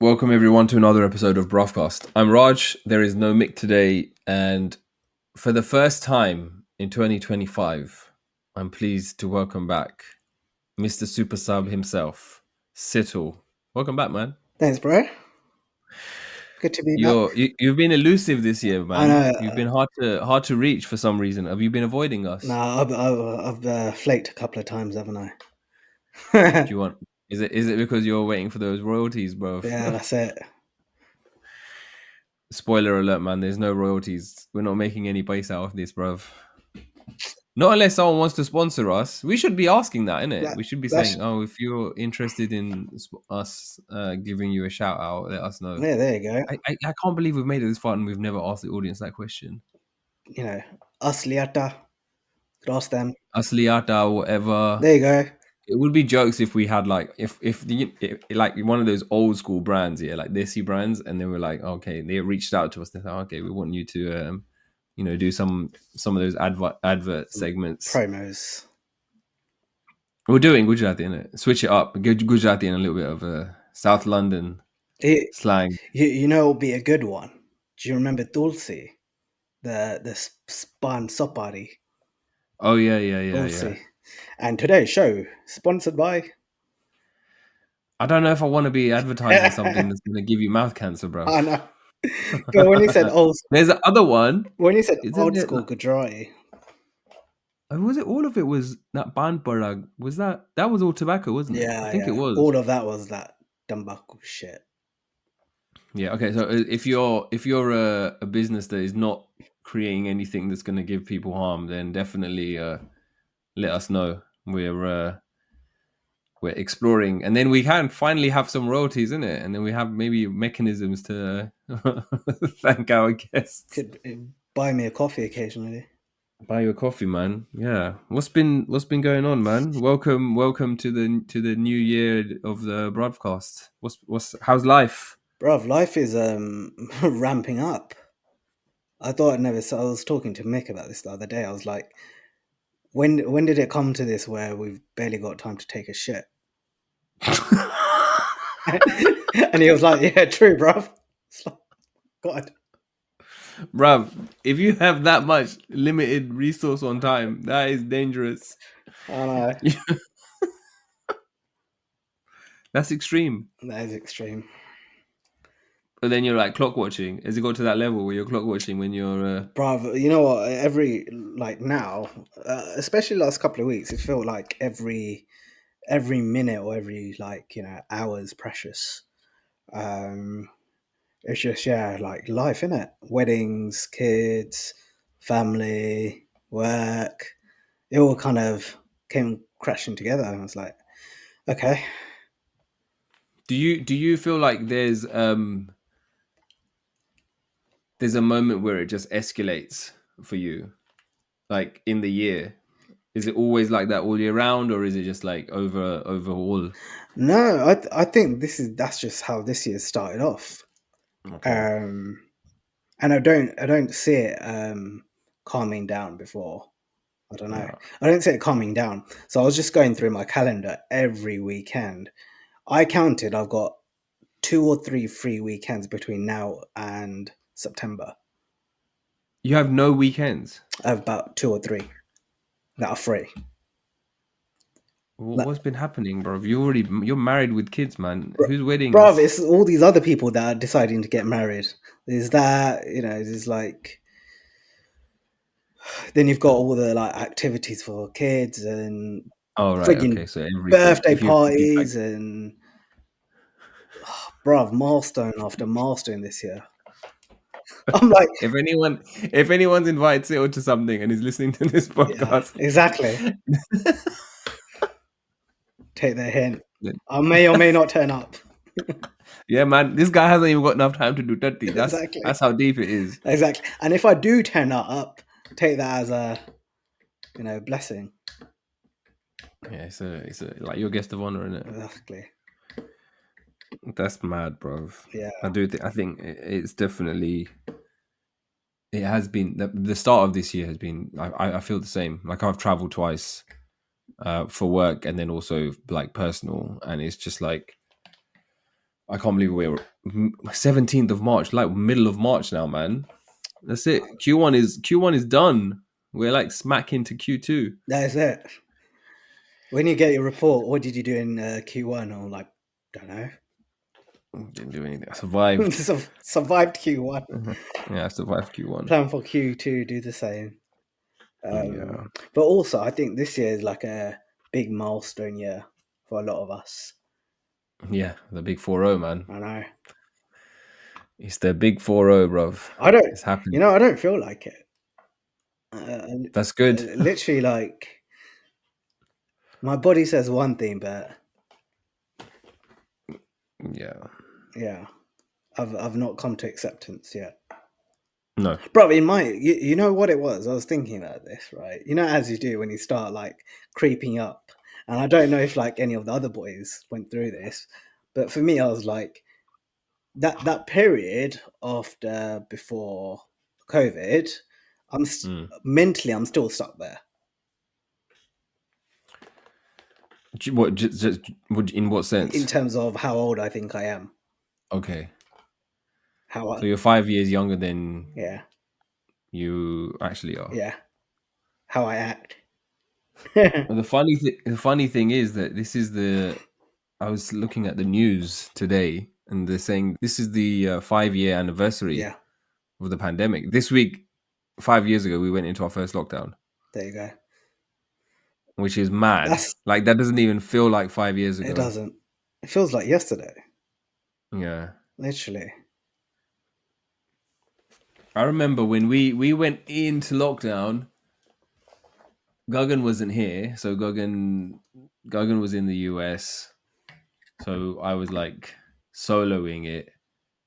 Welcome everyone to another episode of Bruvcast. I'm Raj. There is no Mick today, and for the first time in 2025, I'm pleased to welcome back Mr. Super Sub himself, Situl. Welcome back, man. Thanks, bro. Good to be back. You've been elusive this year, I man. know. You've been hard to reach for some reason. Have you been avoiding us? No, I've flaked a couple of times, haven't I? Do you want? Is it because you're waiting for those royalties, bro? Yeah, that's it. Spoiler alert, man. There's no royalties. We're not making any base out of this, bruv. Not unless someone wants to sponsor us. We should be asking that, innit? We should be saying, "Oh, if you're interested in us giving you a shout out, let us know." Yeah, there you go. I can't believe we've made it this far and we've never asked the audience that question. You know, Asliata, cross them. Asliata, whatever. There you go. It would be jokes if we had like like one of those old school brands, yeah, like Desi brands, and then we're like, okay, they reached out to us. They thought, okay, we want you to do some of those advert segments. Promos. We'll do it in Gujarati, innit? Switch it up. Gujarati and a little bit of South London slang. You know, it'll be a good one. Do you remember Tulsi? The Span Sopari. Oh yeah. Tulsi. Yeah. And today's show sponsored by. I don't know if I want to be advertising something that's going to give you mouth cancer, bro. I know. But when you said old, there's the other one. When you said old school Gujarati. Was it all of it was that band parag? Was that was all tobacco, wasn't it? Yeah, I think it was. All of that was that tobacco shit. Yeah. Okay. So if you're a business that is not creating anything that's going to give people harm, then definitely let us know. We're exploring, and then we can finally have some royalties in it, and then we have maybe mechanisms to thank our guests. Could buy me a coffee occasionally. Buy you a coffee, man. Yeah. What's been going on, man? Welcome to the new year of the Bruvcast. How's life? Bruv, life is ramping up. I thought I was talking to Mick about this the other day. I was like, when did it come to this where we've barely got time to take a shit? And he was like, yeah, true, bruv. It's like, God. Bruv, if you have that much limited resource on time, that is dangerous. I know. That's extreme. That is extreme. But then you're like clock watching. Has it got to that level where you're clock watching when you're... Bruv, you know what? Now, especially last couple of weeks, it felt like every minute or every hour is precious. It's just like life, innit? Weddings, kids, family, work. It all kind of came crashing together, and I was like, okay. Do you feel like there's a moment where it just escalates for you, like in the year? Is it always like that all year round, or is it just like overall? No, I think that's just how this year started off. Okay. And I don't see it calming down before. I don't know. Yeah. I don't see it calming down. So I was just going through my calendar every weekend. I counted. I've got 2 or 3 free weekends between now and September. You have no weekends? I have about 2 or 3 that are free. What's been happening, bro? You're married with kids, man. Who's wedding? Bro, it's all these other people that are deciding to get married. There's that, there's like... Then you've got all the activities for kids and... Oh, right, okay. So birthday parties and... Oh, bro, milestone after milestone this year. I'm like... if anyone's invited Situl to something and is listening to this podcast... Yeah, exactly. Take their hint. I may or may not turn up. Yeah, man. This guy hasn't even got enough time to do 30. Exactly. That's how deep it is. Exactly. And if I do turn up, take that as a, blessing. Yeah, it's a like your guest of honor, isn't it? Exactly. That's mad, bro. Yeah. I think it's definitely... It has been... The start of this year has been... I feel the same. Like, I've traveled twice for work and then also like personal, and it's just like I can't believe 17th of March, like middle of March now, man. That's it. Q1 is done. We're like smack into Q2. That is it. When you get your report, what did you do in Q1? Or like, don't know. Didn't do anything. I survived. Survived Q1. Yeah, I survived Q1. Plan for Q2, do the same. Yeah. But also, I think this year is like a big milestone year for a lot of us. Yeah, the big 4-0, man. I know. It's the big 4-0, bruv. I don't. It's happening. I don't feel like it. That's good. Literally, like my body says one thing, but yeah, I've not come to acceptance yet. No, bro. You know what it was? I was thinking about this, right? You know, as you do when you start like creeping up, and I don't know if like any of the other boys went through this, but for me, I was like that period after before COVID. Mentally, I'm still stuck there. what? Just in what sense? In terms of how old I think I am. Okay. So you're 5 years younger than you actually are. Yeah. How I act. The funny thing is that this is I was looking at the news today, and they're saying this is the 5-year anniversary of the pandemic. This week, 5 years ago, we went into our first lockdown. There you go. Which is mad. Like, that doesn't even feel like 5 years ago. It doesn't. It feels like yesterday. Yeah. Literally. I remember when we went into lockdown, Guggen wasn't here. So Guggen was in the US. So I was like soloing it.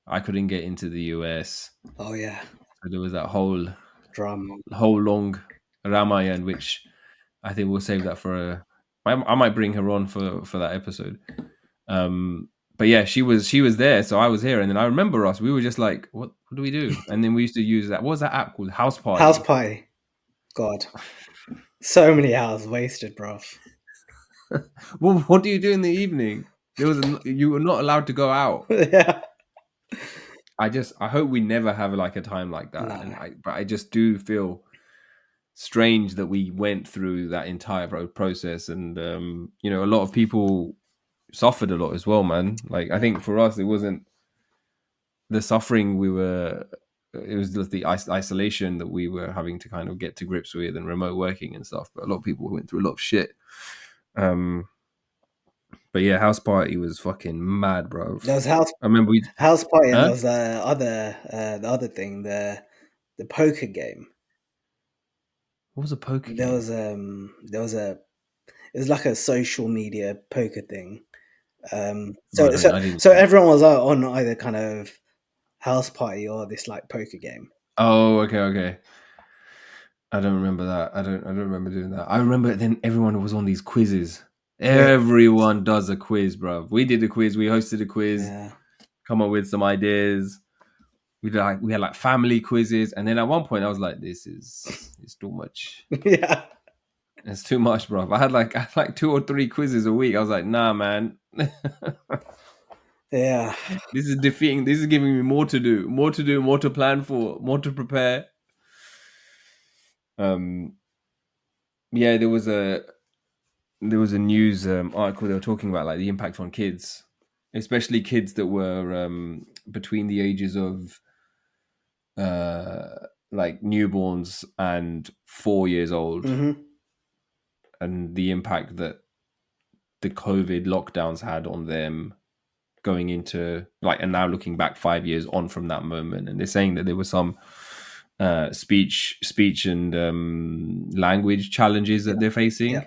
I couldn't get into the US. Oh, yeah. So there was that whole drama, whole long Ramayan, which I think we'll save that for I might bring her on for that episode. But yeah, she was there, so I was here, and then I remember us. We were just like, "What do we do?" And then we used to use that. What was that app called? House Party. House Party. God, so many hours wasted, bro. Well, what do you do in the evening? You were not allowed to go out. Yeah. I hope we never have like a time like that. No. But I just do feel strange that we went through that entire process, and a lot of people suffered a lot as well, man. Like I think for us, it wasn't the suffering it was just the isolation that we were having to kind of get to grips with, and remote working and stuff. But a lot of people went through a lot of shit. But yeah, House Party was fucking mad, bro. There was House Party, and there was the other thing, the poker game. What was a poker game? It was like a social media poker thing. So everyone was on either kind of House Party or this like poker game. Oh, okay. I don't remember that. I don't remember doing that. I remember then everyone was on these quizzes. Everyone does a quiz, bro. We did a quiz. We hosted a quiz. Yeah. Come up with some ideas. We had like family quizzes, and then at one point I was like, it's too much. Yeah. It's too much, bro. I had like 2 or 3 quizzes a week. I was like, nah, man. Yeah. This is defeating. This is giving me more to do, more to plan for, more to prepare. Yeah, there was a news article. They were talking about like the impact on kids, especially kids that were between the ages of like newborns and 4 years old. Mm-hmm. And the impact that the COVID lockdowns had on them going into like, and now looking back 5 years on from that moment. And they're saying that there was some speech and language challenges that they're facing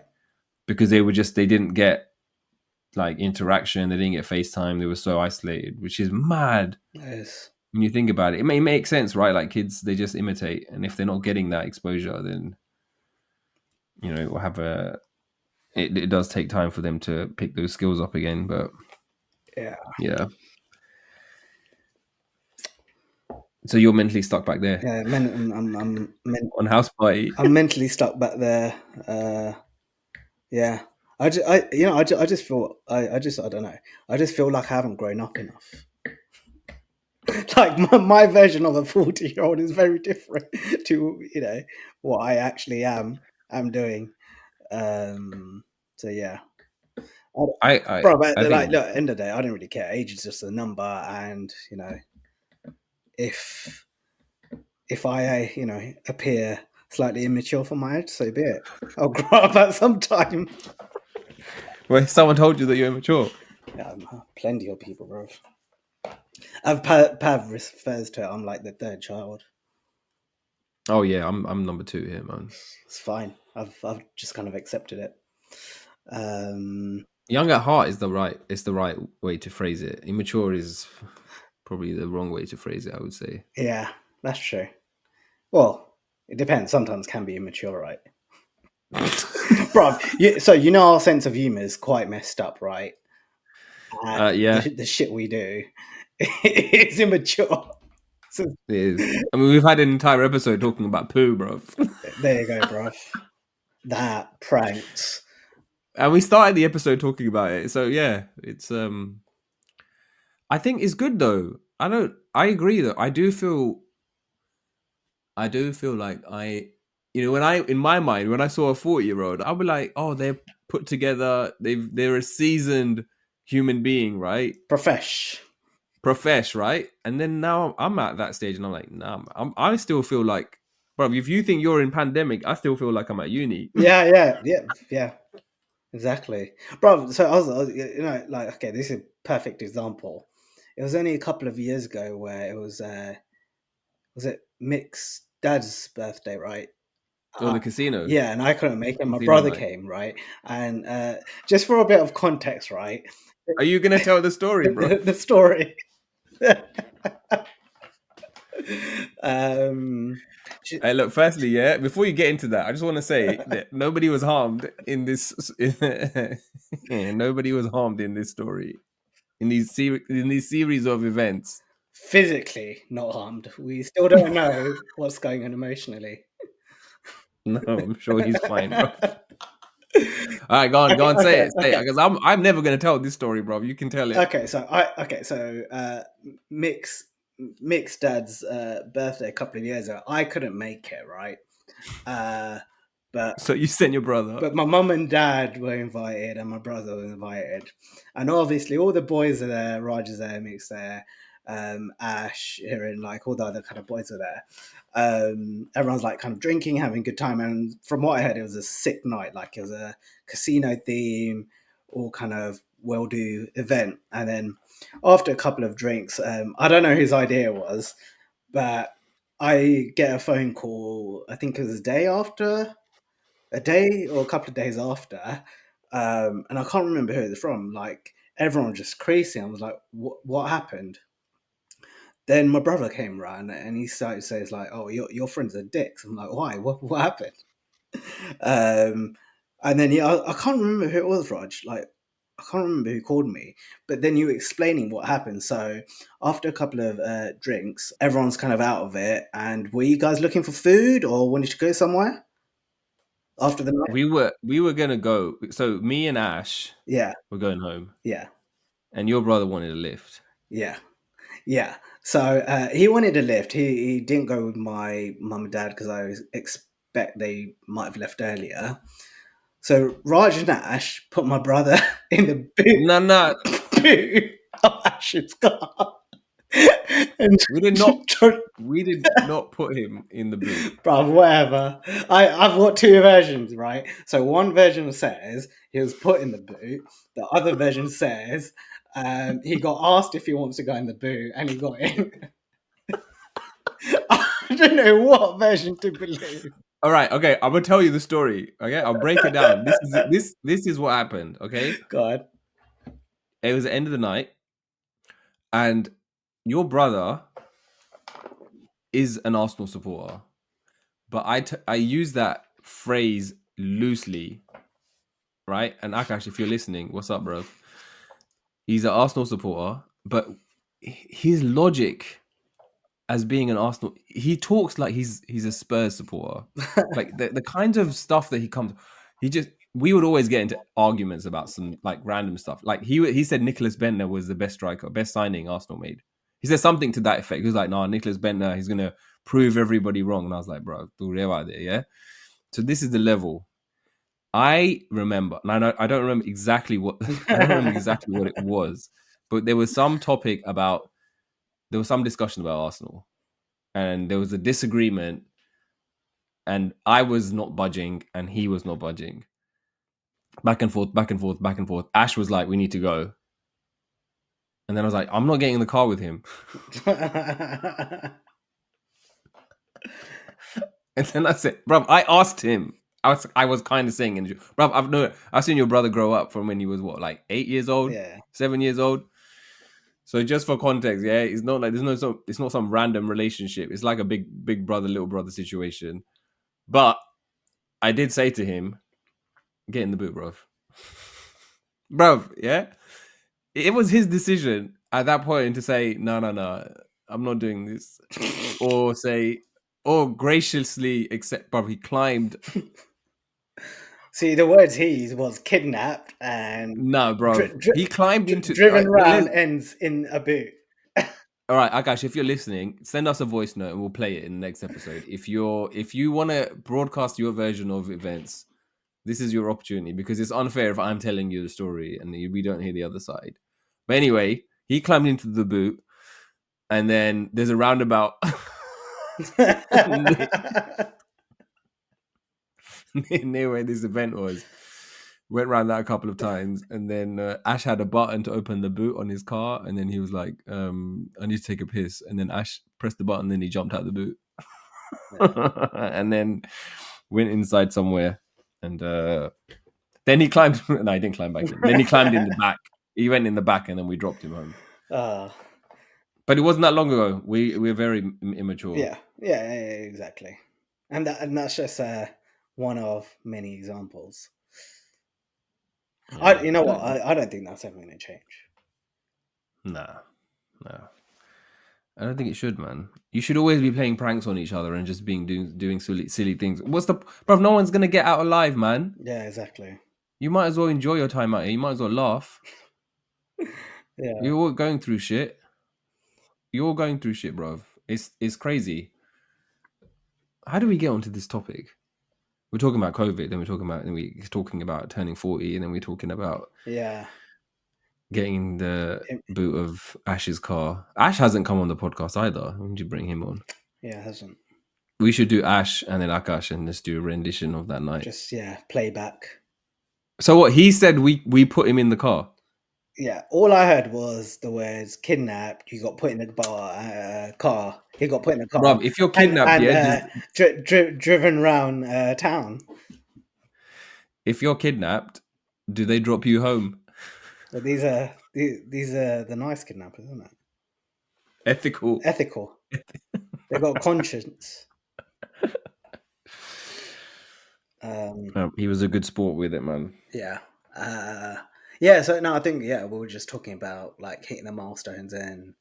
because they didn't get like interaction. They didn't get FaceTime. They were so isolated, which is mad. Yes. When you think about it, it may make sense, right? Like kids, they just imitate. And if they're not getting that exposure, then, it will have it does take time for them to pick those skills up again. But yeah. So you're mentally stuck back there. Yeah, I'm on House Party. I'm mentally stuck back there. Yeah, I just feel I don't know. I just feel like I haven't grown up enough. Like my version of a 40-year-old is very different to what I actually am doing. So yeah, bro. But I like, think look, end of the day, I don't really care. Age is just a number, and if I appear slightly immature for my age, so be it. I'll grow up at some time. well, someone told you that you're immature. Yeah, plenty of people, bro. Pav refers to it. I'm like the third child. Oh yeah, I'm number 2 here, man. It's fine. I've just kind of accepted it. Young at heart is the right way to phrase it. Immature is probably the wrong way to phrase it, I would say. Yeah, that's true. Well, it depends. Sometimes can be immature, right? Bro, so our sense of humor is quite messed up, right? And Yeah, the shit we do is immature. So, it is. I mean, we've had an entire episode talking about poo, bro. there you go, bro. That pranks. And we started the episode talking about it. So yeah, it's I think it's good though. I agree though. I do feel like in my mind, when I saw a 40-year-old, I'll be like, oh, they're put together, they're a seasoned human being, right? Profesh, right? And then now I'm at that stage and I'm like, nah, I still feel like, bro, if you think you're in pandemic, I still feel like I'm at uni. Yeah. Exactly, bro. So I was like, okay, this is a perfect example. It was only a couple of years ago where it was it Mick's dad's birthday, right? Or the casino. Yeah, and I couldn't make it. My Casino brother night. came, right? And just for a bit of context, right? Are you gonna tell the story, bro? The story. Hey, look, firstly, yeah, before you get into that, I just want to say that nobody was harmed in this. Nobody was harmed in this story, in these series of events. Physically not harmed. We still don't know what's going on emotionally. No, I'm sure he's fine, bro. All right, go on, say it, because I'm never gonna tell this story, bro. You can tell it. So Mick's dad's birthday a couple of years ago. I couldn't make it, right? But So you sent your brother. But my mum and dad were invited, and my brother was invited, and obviously all the boys are there. Raj is there, Mick's there, Ash, Hiran, like all the other kind of boys are there. Everyone's like kind of drinking, having a good time, and from what I heard, it was a sick night. Like it was a casino theme, all kind of well-do event. And then after a couple of drinks, I don't know whose idea it was, but I get a phone call. I think it was a day or a couple of days after, and I can't remember who it was from. Like everyone was just crazy. I was like, "What happened?" Then my brother came around and he started to say, "It's like, oh, your friends are dicks." I'm like, "Why? What happened?" And then I can't remember who it was, Raj. Like I can't remember who called me, but then you were explaining what happened. So after a couple of drinks, everyone's kind of out of it. And were you guys looking for food or wanted to go somewhere after the night? We were gonna go. So me and Ash, were going home. Yeah, and your brother wanted a lift. Yeah. So he wanted a lift. He didn't go with my mum and dad because I expect they might have left earlier. So Raj and Ash put my brother in the boot of Ash's car. And we did not put him in the boot. Bro, whatever. I've got two versions, right? So one version says he was put in the boot. The other version says he got asked if he wants to go in the boot and he got in. I don't know what version to believe. All right, okay, I'm gonna tell you the story. Okay, I'll break it down. This is what happened. Okay, God, it was the end of the night, and your brother is an Arsenal supporter, but I use that phrase loosely, right? And Akash, if you're listening, what's up, bro? He's an Arsenal supporter, but his logic as being an Arsenal, he talks like he's a Spurs supporter. Like the kinds of stuff that we would always get into arguments about some like random stuff. Like he said Nicholas Bentner was the best striker, best signing Arsenal made. He said something to that effect. He was like, "No, Nicholas Bentner, he's gonna prove everybody wrong." And I was like, "Bro, do about it, yeah." So this is the level. I remember, and I don't remember exactly what I don't remember exactly what it was, but there was some topic about there was some discussion about Arsenal, and there was a disagreement, and I was not budging, and he was not budging. Back and forth, back and forth, back and forth. Ash was like, "We need to go," and then I was like, "I'm not getting in the car with him." And then I said, "Bruv, I asked him." I was kind of saying, "Bruv, I've seen your brother grow up from when he was what, like 8 years old, Yeah. 7 years old." So just for context, yeah, it's not like it's not some random relationship. It's like a big brother, little brother situation. But I did say to him, "Get in the boot, bruv." Bruv, yeah. It was his decision at that point to say, no, I'm not doing this. Or graciously accept, bruv, he climbed. See, the words he used was kidnapped and No, bro. He climbed into driven round ends in a boot. All right, Akash, if you're listening, send us a voice note and we'll play it in the next episode. If you want to broadcast your version of events, this is your opportunity, because it's unfair if I'm telling you the story and we don't hear the other side. But anyway, he climbed into the boot, and then there's a roundabout near where this event was. Went around that a couple of times, and then Ash had a button to open the boot on his car, and then he was like, "I need to take a piss," and then Ash pressed the button, and then he jumped out the boot, and then went inside somewhere, and then he climbed. No, he didn't climb back in. Then he climbed in the back. He went in the back, and then we dropped him home. But it wasn't that long ago. We're very immature. Yeah, exactly, and that's just one of many examples. Yeah. I don't think that's ever going to change. Nah. I don't think it should, man. You should always be playing pranks on each other and just doing silly things. What's the bro? No one's gonna get out alive, man. Yeah, exactly. You might as well enjoy your time out here. You might as well laugh. Yeah, you're all going through shit. You're all going through shit, bro. It's crazy. How do we get onto this topic? We're talking about COVID, then we're talking about turning 40, and then we're talking about getting the boot of Ash's car. Ash hasn't come on the podcast either. When did you bring him on? Yeah, hasn't. We should do Ash and then Akash and just do a rendition of that night. Just playback. So what he said, we put him in the car. Yeah, all I heard was the words "kidnapped." You got put in the car. He got put in the car. Bruv, if you're kidnapped, driven around town. If you're kidnapped, do they drop you home? But these are the nice kidnappers, isn't it? Ethical. They got conscience. He was a good sport with it, man. Yeah. Yeah. So no, I think we were just talking about like hitting the milestones and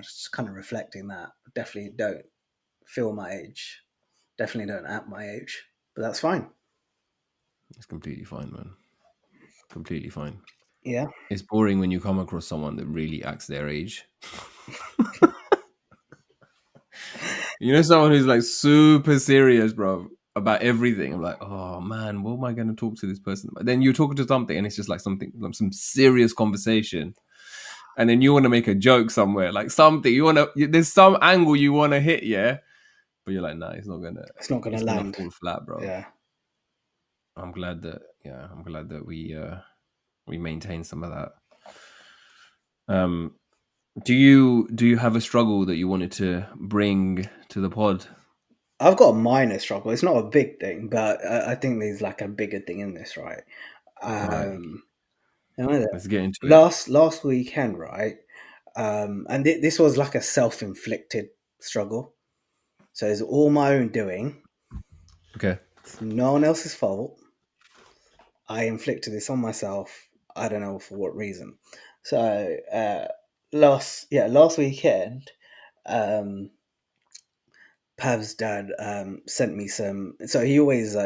just kind of reflecting that. Definitely don't feel my age. Definitely don't act my age. But that's fine. It's completely fine, man. Completely fine. Yeah. It's boring when you come across someone that really acts their age. You know, someone who's like super serious, bro, about everything. I'm like, oh man, what am I going to talk to this person about? Then you're talking to something and it's just like something, like some serious conversation. And then you want to make a joke somewhere, like something there's some angle you want to hit, yeah. But you're like, nah, it's not gonna land. Fall flat, bro. Yeah. I'm glad that we maintain some of that. Do you have a struggle that you wanted to bring to the pod? I've got a minor struggle. It's not a big thing, but I think there's like a bigger thing in this, right? Let's get into it. Last weekend, right? And this was like a self-inflicted struggle. So it's all my own doing. Okay. It's no one else's fault. I inflicted this on myself. I don't know for what reason. So last weekend, Pav's dad sent me some. So he always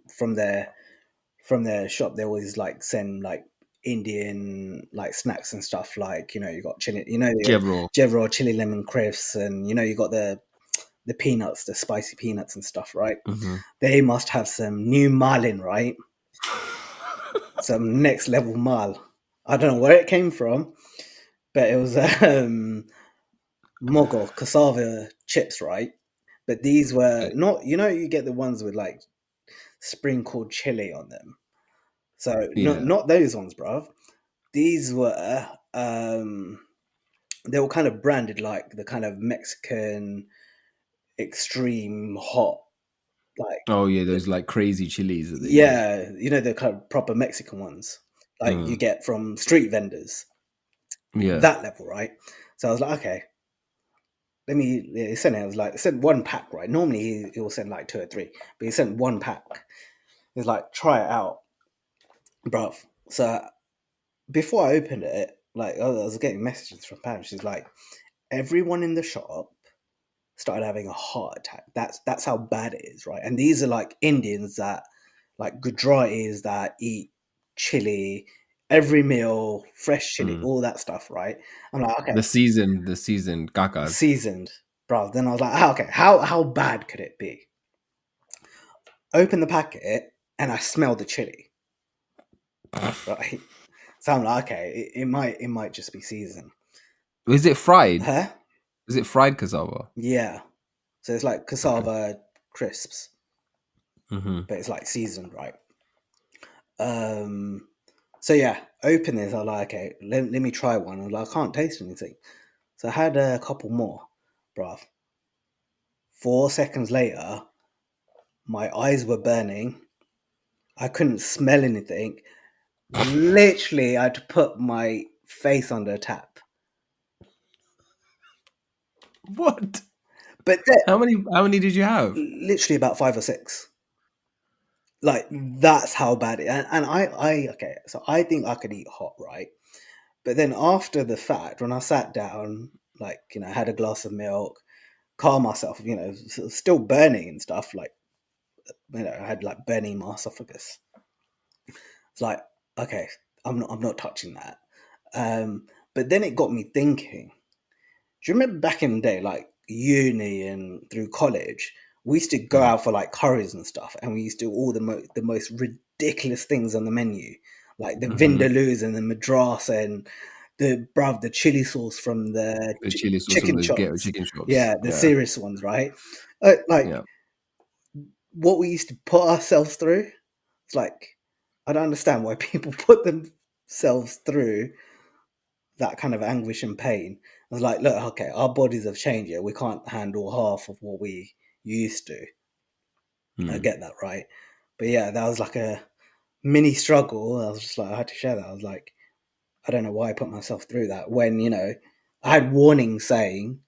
from their shop, they always like send like Indian like snacks and stuff. Like you got chili, Jevro. Jevro chili lemon crisps, and you got the peanuts, the spicy peanuts and stuff, right? Mm-hmm. They must have some new malin, right? Some next level mal. I don't know where it came from, but it was mogul cassava chips, right? But these were not, you get the ones with like sprinkled chili on them. So not those ones, bruv. These were they were kind of branded like the kind of Mexican extreme hot, like those like crazy chilies that they do. the kind of proper Mexican ones, like you get from street vendors. That level, right? So I was like, okay, let me. He sent it. I was like, sent one pack, right? Normally he will send like 2 or 3, but he sent one pack. He's like, try it out, bruv. So before I opened it, like I was getting messages from Pam. She's like, everyone in the shop started having a heart attack. That's how bad it is, right? And these are like Indians that, like Gujaratis that eat chili every meal, fresh chili, all that stuff, right? I'm like, okay, the seasoned kakas. seasoned, bro. Then I was like, okay, how bad could it be? Open the packet and I smell the chili, right? So I'm like, okay, it might just be seasoned. Is it fried? Huh? Is it fried cassava? Yeah. So it's like cassava crisps, Mm-hmm. but it's like seasoned, right? So yeah, open this. I was like, okay, let me try one. I was like, I can't taste anything. So I had a couple more, bruv. 4 seconds later, my eyes were burning. I couldn't smell anything. Literally, I had to put my face under a tap. What? But how many did you have? Literally about 5 or 6. Like that's how bad it. And I okay. So I think I could eat hot, right? But then after the fact, when I sat down, like had a glass of milk, calm myself, still burning and stuff. Like I had like burning my esophagus. It's like, okay, I'm not touching that. But then it got me thinking. Do you remember back in the day, like uni and through college, we used to go out for like curries and stuff, and we used to do all the most ridiculous things on the menu, like the vindaloos and the madras and the chili sauce from the chili sauce chicken from those ghetto chops. chicken shops. Yeah, the serious ones, right? What we used to put ourselves through. It's like I don't understand why people put themselves through that kind of anguish and pain. I was like, look, okay, our bodies have changed. Yeah, we can't handle half of what we used to. I get that, right? But yeah, that was like a mini struggle. I was just like, I had to share that. I was like, I don't know why I put myself through that when, I had warnings saying,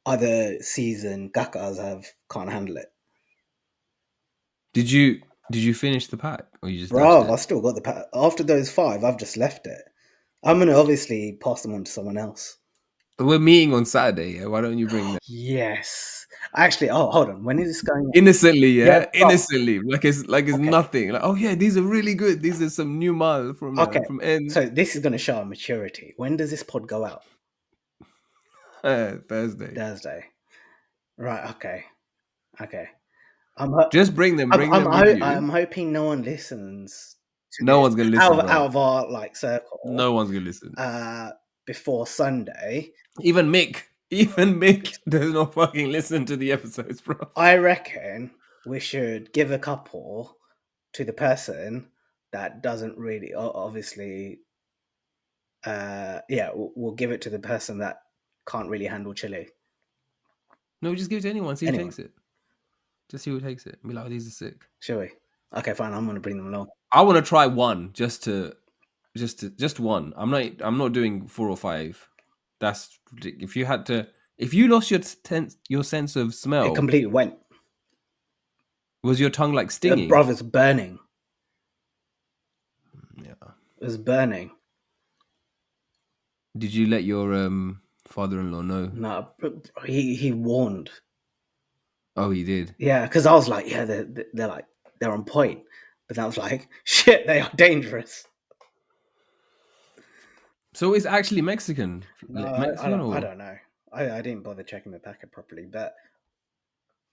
other seasoned gakas can't handle it. Did you finish the pack or you just dashed Bro, it? I still got the pack. After those 5, I've just left it. I'm going to obviously pass them on to someone else. We're meeting on Saturday, yeah? Why don't you bring them? Yes. Actually, hold on. When is this going on? Innocently, yeah? Yeah, Innocently. Like it's nothing. Like, oh yeah, these are really good. These are some new mal from N. So this is going to show our maturity. When does this pod go out? Thursday. Right, okay. Just bring them with you. I'm hoping no one listens to No this one's gonna listen, out of our like circle. No one's gonna listen. Before Sunday. Even Mick does not fucking listen to the episodes, bro. I reckon we should give a couple to the person that doesn't really, obviously. We'll give it to the person that can't really handle chili. No, just give it to anyone. See who takes it. Just see who takes it. Be like, oh, these are sick. Shall we? Okay, fine. I'm gonna bring them along. I want to try one, just one. I'm not doing 4 or 5. That's if you lost your sense of smell. It completely went. Was your tongue like stinging? Brother's burning. Yeah, it was burning. Did you let your father-in-law know? No, he warned. Oh, he did. Yeah, because I was like, yeah, they're on point. But I was like, shit, they are dangerous. So it's actually Mexican, No, Mexican I or don't know. I didn't bother checking the packet properly, but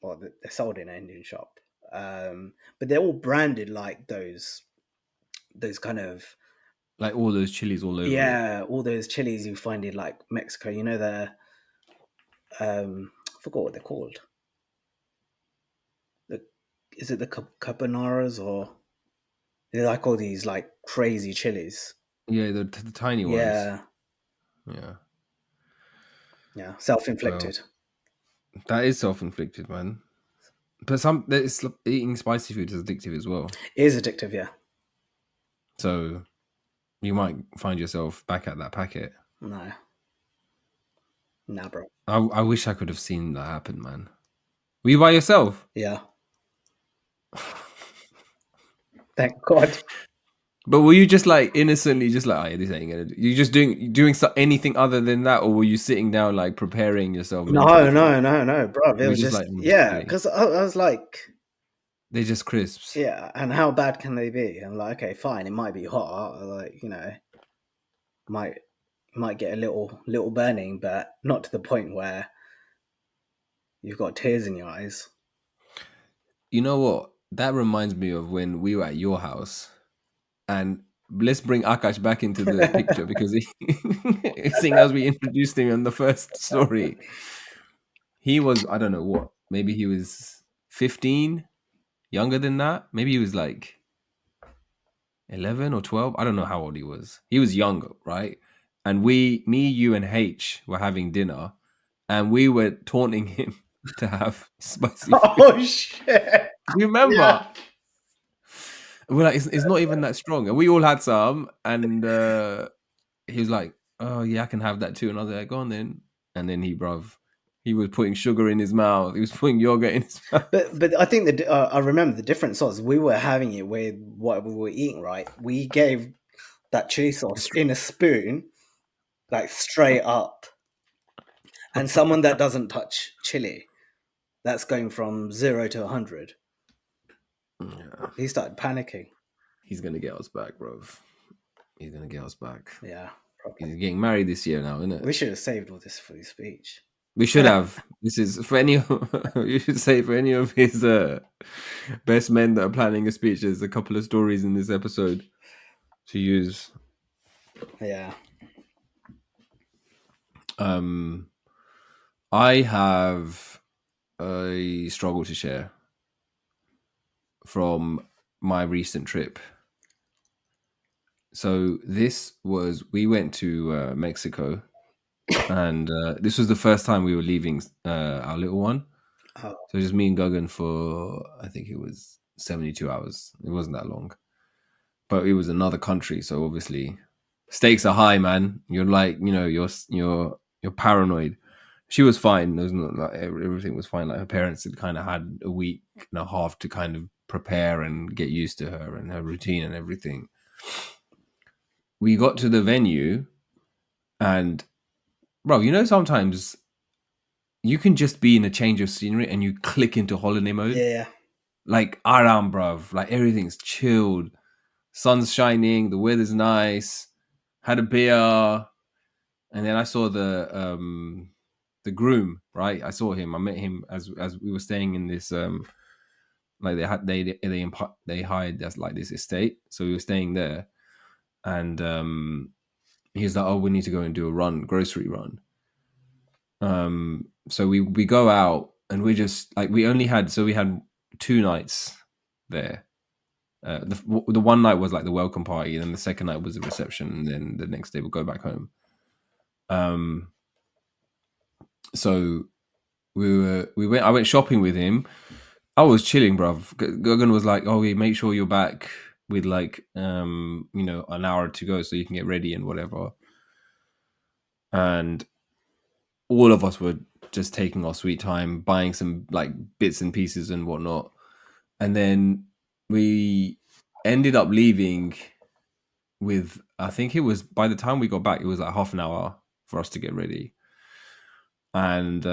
they're sold in an Indian shop. But they're all branded like those kind of like all those chilies all over it. all those chilies you find in like Mexico. You know the I forgot what they're called. The is it the cabonaras or they're like all these like crazy chilies? Yeah, the tiny ones. Yeah, Yeah. yeah, Well, self-inflicted. that is self-inflicted, man. But eating spicy food is addictive as well. It is addictive, yeah. So you might find yourself back at that packet. No, nah, bro. I wish I could have seen that happen, man. Were you by yourself? Yeah, thank God. But were you just like innocently, just like, oh, yeah, this ain't gonna do. You just doing anything other than that, or were you sitting down like preparing yourself mentally No, for it? no, no, no, bro. It You were was just like, just I'm just yeah, chilling. because I was like, They're just crisps. yeah, and how bad can they be? I'm like, okay, fine, it might be hot, like might might get a little burning, but not to the point where you've got tears in your eyes. You know what? That reminds me of when we were at your house, and let's bring Akash back into the picture because seeing as we introduced him in the first story, he was, I don't know what, maybe he was 15, younger than that. Maybe he was like 11 or 12. I don't know how old he was. He was younger, right? And me, you, and H were having dinner, and we were taunting him to have spicy food. Oh shit! You remember? Yeah. We're like, it's not even that strong. And we all had some, and he was like, oh, yeah, I can have that too. And I was like, go on then. And then he was putting sugar in his mouth. He was putting yogurt in his mouth. But I think that I remember the difference was we were having it with what we were eating. Right, we gave that chili sauce in a spoon, like straight up. And someone that doesn't touch chili, that's going from 0 to 100. Yeah. He started panicking. He's going to get us back, bro. He's going to get us back. Yeah. He's getting married this year now, isn't it? We should have saved all this for his speech. We should have. This is for any. You should say for any of his best men that are planning a speech. There's a couple of stories in this episode to use. Yeah. I have a struggle to share from my recent trip. So we went to Mexico, and this was the first time we were leaving our little one. Oh. So just me and Guggen for, I think it was 72 hours. It wasn't that long, but it was another country. So obviously stakes are high, man. You're like, you're paranoid. She was fine. There was not like everything was fine. Like her parents had kind of had a week and a half to kind of prepare and get used to her and her routine and everything. We got to the venue, and bro, sometimes you can just be in a change of scenery and you click into holiday mode. Yeah. Like aram, bruv. Like everything's chilled. Sun's shining. The weather's nice. Had a beer. And then I saw the groom, right? I saw him. I met him as we were staying in this like they hired us like this estate. So we were staying there. And he was like, oh, we need to go and do a grocery run. So we go out, and we just like we had 2 nights there. The one night was like the welcome party, and then the second night was the reception, and then the next day we'll go back home. So I went shopping with him. I was chilling, bruv. Guggen was like, oh, make sure you're back with like an hour to go so you can get ready and whatever. And all of us were just taking our sweet time, buying some like bits and pieces and whatnot. And then we ended up leaving with, I think it was, by the time we got back, it was like half an hour for us to get ready. And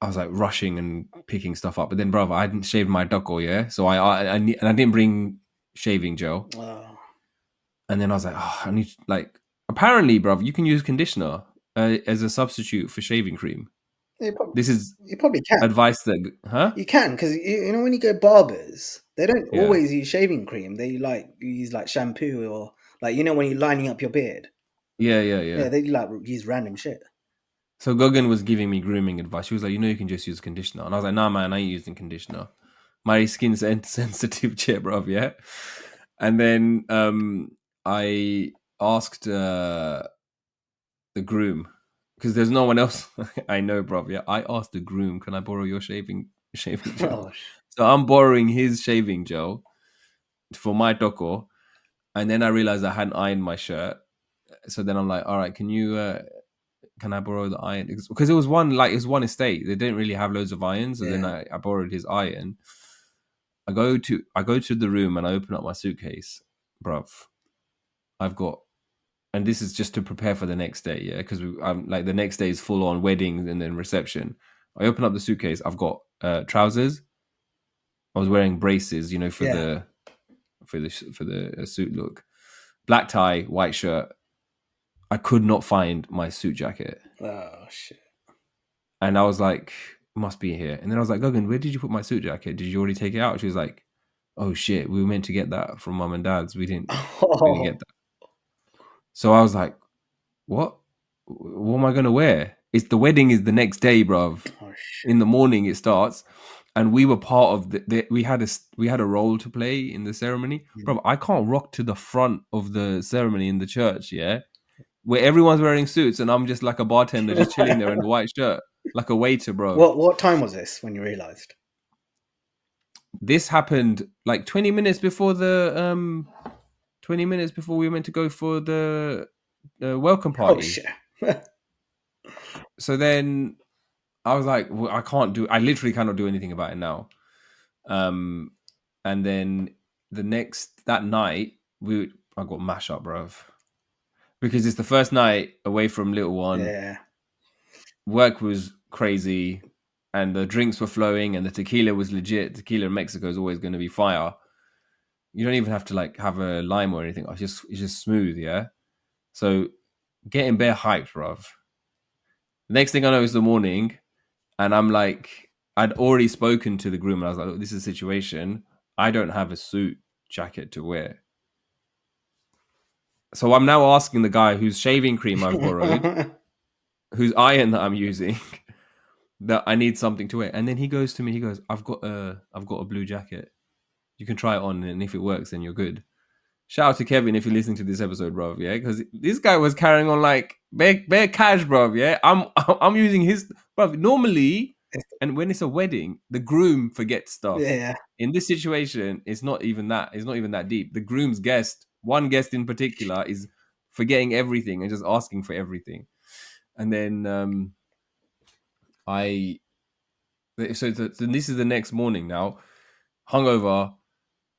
I was like rushing and picking stuff up. But then, brother, I hadn't shaved my duck oil, yeah? So I didn't bring shaving gel. Oh. And then I was like, oh, I need like. Apparently, bruv, you can use conditioner as a substitute for shaving cream. This is You probably can. advice that, huh? You can, because you know when you go barbers, they don't Yeah, always use shaving cream. They use like shampoo or like when you're lining up your beard. yeah. Yeah, they like use random shit. So Gogan was giving me grooming advice. She was like, you can just use conditioner. And I was like, nah, man, I ain't using conditioner. My skin's sensitive shit, bruv, yeah? And then I asked the groom, because there's no one else I know, bruv, yeah? I asked the groom, can I borrow your shaving gel? So I'm borrowing his shaving gel for my toko. And then I realized I hadn't ironed my shirt. So then I'm like, all right, can I borrow the iron? Because it was one estate. They didn't really have loads of irons. So then I borrowed his iron. I go to the room and I open up my suitcase, bruv. I've got, and this is just to prepare for the next day, yeah, because I'm like the next day is full on weddings and then reception. I open up the suitcase. I've got trousers. I was wearing braces, for the suit look. Black tie, white shirt. I could not find my suit jacket. Oh shit! And I was like, must be here. And then I was like, Gogan, where did you put my suit jacket? Did you already take it out? She was like, oh shit, we were meant to get that from mum and dad's. We didn't get that. So I was like, what am I gonna wear? The wedding is the next day, bruv. Oh shit! In the morning it starts, and we were part of we had a role to play in the ceremony, bruv. I can't rock to the front of the ceremony in the church, yeah, where everyone's wearing suits and I'm just like a bartender just chilling there in a white shirt, like a waiter, bro. What time was this when you realized? This happened like 20 minutes before 20 minutes before we were meant to go for the welcome party. Oh shit! So then I was like, well, I literally cannot do anything about it now. And then that night I got mash up, bruv, because it's the first night away from little one. Yeah. Work was crazy and the drinks were flowing and the tequila was legit. Tequila in Mexico is always going to be fire. You don't even have to like have a lime or anything. It's just smooth, yeah? So getting bare hyped, bruv. Next thing I know is the morning and I'm like, I'd already spoken to the groom and I was like, look, this is a situation. I don't have a suit jacket to wear. So I'm now asking the guy whose shaving cream I've borrowed, whose iron that I'm using, that I need something to wear. And then he goes to me, I've got a blue jacket. You can try it on, and if it works, then you're good. Shout out to Kevin if you're listening to this episode, bro. Yeah, because this guy was carrying on like bare cash, bro. Yeah, I'm using his, bro. Normally, and when it's a wedding, the groom forgets stuff. Yeah. In this situation, it's not even that. It's not even that deep. The groom's one guest in particular, is forgetting everything and just asking for everything. And then so this is the next morning now, hungover.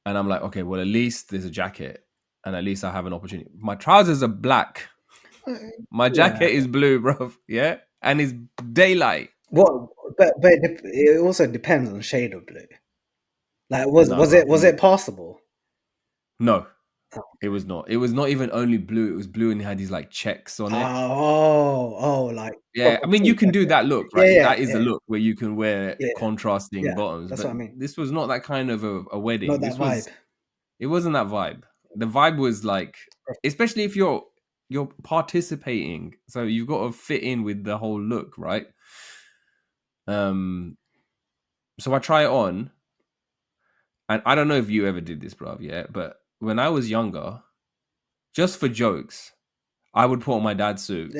And I'm like, okay, well, at least there's a jacket and at least I have an opportunity. My trousers are black. My jacket is blue, bro. Yeah. And it's daylight. What? But it also depends on the shade of blue. Like, was it passable? No, it was not. It was not even only blue. It was blue and it had these like checks on it. Like. Yeah. I mean, you can do that look, right? Yeah, that is a look where you can wear contrasting bottoms. That's but what I mean. This was not that kind of a wedding. Not that vibe. It wasn't that vibe. The vibe was like, especially if you're participating, so you've got to fit in with the whole look, right? So I try it on, and I don't know if you ever did this, bruv, yeah, but when I was younger, just for jokes, I would put on my dad's suit,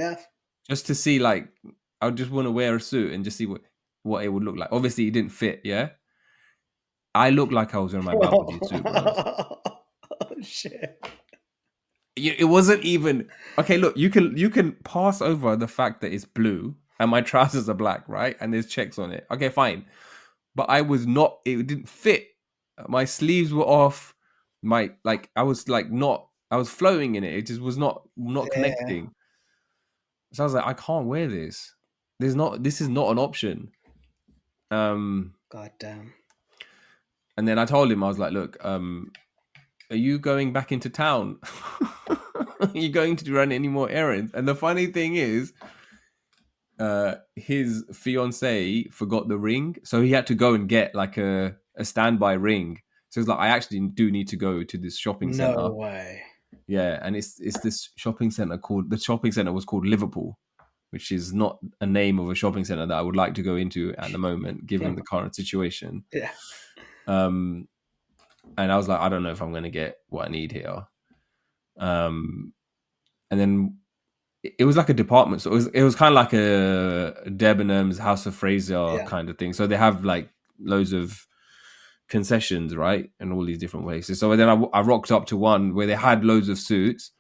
just to see, like, I would just want to wear a suit and just see what it would look like. Obviously, it didn't fit, yeah. I looked like I was wearing my Balpadine suit, bruv. Oh shit. It wasn't even okay. Look, you can pass over the fact that it's blue and my trousers are black, right? And there's checks on it. Okay, fine. But I was not. It didn't fit. My sleeves were off. I was flowing in it. It just was not connecting. So I was like, I can't wear this. This is not an option. God damn. And then I told him, I was like, look, are you going back into town? Are you going to run any more errands? And the funny thing is, his fiance forgot the ring, so he had to go and get like a standby ring. So it's like, I actually do need to go to this shopping No center. way. Yeah, and it's this shopping center called, the shopping center was called Liverpool, which is not a name of a shopping center that I would like to go into at the moment, given the current situation. Yeah. And I was like, I don't know if I'm going to get what I need here. And then it was like a department, so it was kind of like a Debenhams, House of Fraser kind of thing. So they have like loads of concessions, right, and all these different places. So then I rocked up to one where they had loads of suits.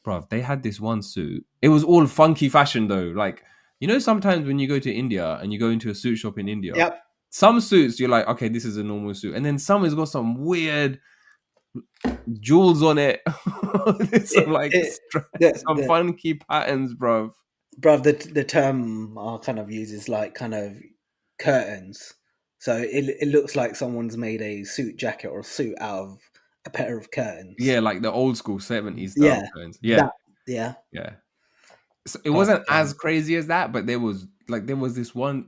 Bruv, they had this one suit. It was all funky fashion though. Like, you know, sometimes when you go to India and you go into a suit shop in India, Yep. some suits you're like, okay, this is a normal suit, and then some has got some weird jewels on it. Some funky patterns, bruv. Bruv, the term I kind of uses like kind of curtains. So it looks like someone's made a suit jacket or a suit out of a pair of curtains. Yeah, like the old school 70s style curtains. Yeah. Yeah. So it wasn't as crazy as that, but there was this one.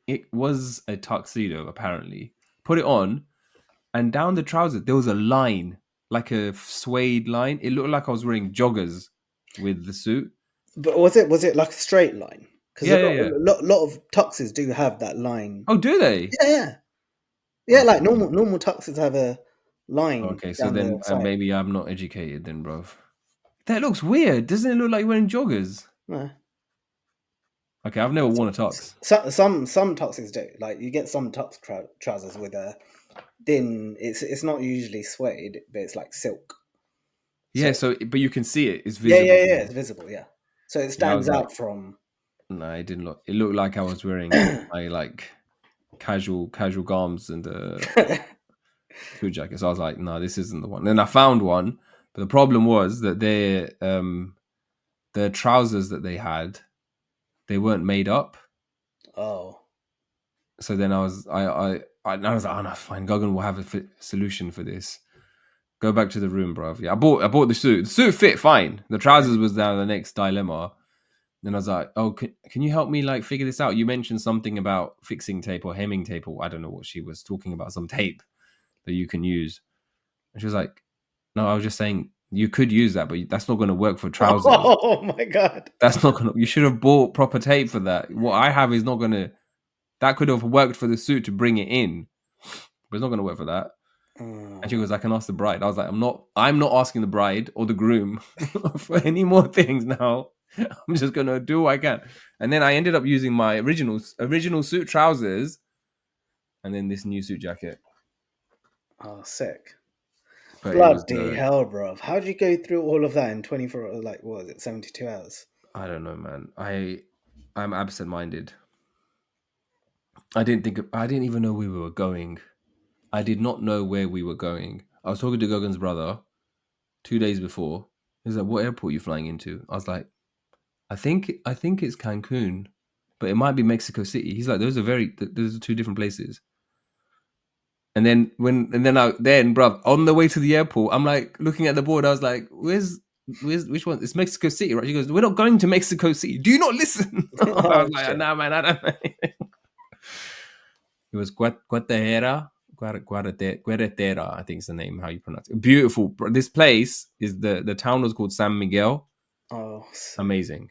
It was a tuxedo apparently. Put it on, and down the trousers there was a line, like a suede line. It looked like I was wearing joggers with the suit. But was it like a straight line? Because Yeah. a lot of tuxes do have that line. Oh, do they? Yeah. Okay. Like normal tuxes have a line. Okay, so then maybe I'm not educated then, bro. That looks weird. Doesn't it look like you're wearing joggers? No. Okay, I've never worn a tux. Some tuxes do. Like you get some tux trousers with a thin. It's not usually suede, but it's like silk. Yeah. So but you can see it. It's visible. Yeah. It's visible. Yeah. So it stands out from. No, it didn't look. It looked like I was wearing my like casual garments and suit jacket. So I was like, no, this isn't the one. Then I found one, but the problem was that the trousers that they had, they weren't made up. Oh. So then I was like, oh no, fine. Gogan will have a solution for this. Go back to the room, bruv. Yeah, I bought the suit. The suit fit fine. The trousers was now the next dilemma. Then I was like, oh, can you help me like figure this out? You mentioned something about fixing tape or hemming tape, or I don't know what she was talking about, some tape that you can use. And she was like, no, I was just saying you could use that, but that's not going to work for trousers. Oh my God. That's not going to, you should have bought proper tape for that. What I have is not going to, that could have worked for the suit to bring it in, but it's not going to work for that. And she goes, I can ask the bride. I was like, I'm not asking the bride or the groom for any more things now. I'm just going to do what I can. And then I ended up using my original suit trousers and then this new suit jacket. Oh, sick. But bloody hell, bro. How did you go through all of that in 24, like, what was it, 72 hours? I don't know, man. I'm absent-minded. I didn't even know where we were going. I did not know where we were going. I was talking to Gogan's brother 2 days before. He was like, what airport are you flying into? I was like, I think it's Cancun, but it might be Mexico City. He's like, those are two different places. And then bruv, on the way to the airport, I'm like looking at the board. I was like, which one? It's Mexico City, right? She goes, we're not going to Mexico City. Do you not listen? I was like, nah, man, I don't know. It was Guatemala. Guaretera, I think is the name, how you pronounce it. Beautiful. This place is the town was called San Miguel. Oh, amazing.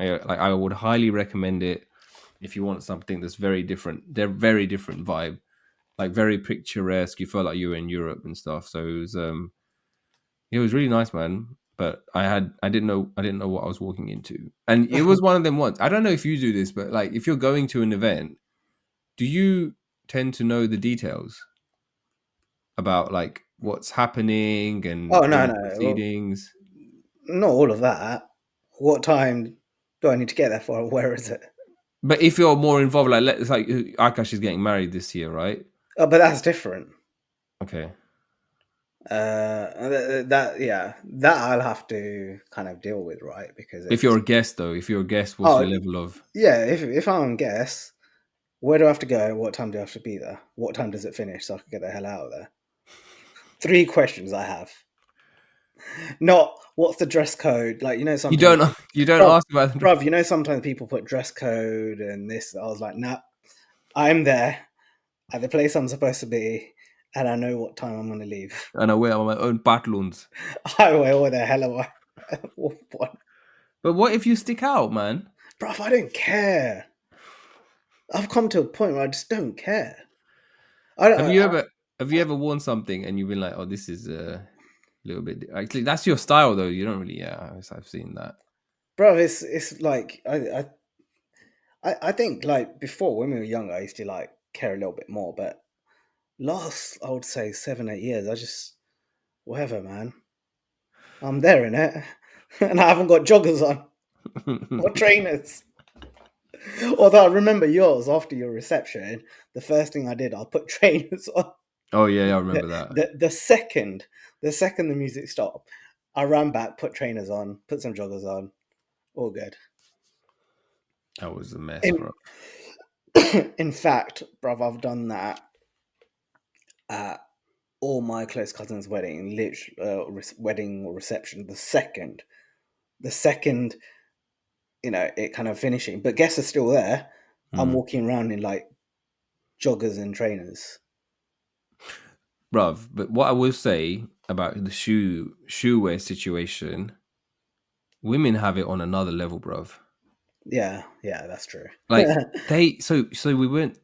I would highly recommend it if you want something that's very different. They're very different vibe, like very picturesque. You felt like you were in Europe and stuff. So it was really nice, man. But I didn't know what I was walking into, and it was one of them ones. I don't know if you do this, but like if you're going to an event, do you tend to know the details about like what's happening and proceedings? Well, not all of that. What time do I need to get there for? Where is it? But if you're more involved, like it's like Akash is getting married this year, right? Oh, but that's different. Okay. That I'll have to kind of deal with, right? Because if you're a guest, what's the level of? Yeah, if I'm a guest, where do I have to go? What time do I have to be there? What time does it finish so I can get the hell out of there? 3 questions I have. Not what's the dress code? Like, you know, You sometimes, don't you don't bruv, ask about the bruv, you know, sometimes people put dress code and this. I was like, nah, I'm there at the place I'm supposed to be, and I know what time I'm going to leave. and I wear my own patlons. I wear what the hell am I? What? But what if you stick out, man? Bruv, I don't care. I've come to a point where I just don't care. I Have don't, you ever worn something and you've been like, oh, this is a little bit actually that's your style though. You don't really I've seen that. bruv, it's like I think like before when we were younger, I used to like care a little bit more, but last I would say 7-8 years, I just whatever, man. I'm there in it, and I haven't got joggers on or trainers. Although I remember yours after your reception, the first thing I did, I put trainers on. Oh yeah, I remember that. The second the music stopped, I ran back, put trainers on, put some joggers on, all good. That was a mess, In bro. in fact, bruv, I've done that at all my close cousins' wedding, wedding or reception. The second, you know, it kind of finishing, but guests are still there. I'm walking around in like joggers and trainers. Bruv, but what I will say about the shoe wear situation, women have it on another level, bruv. Yeah, that's true. Like so we went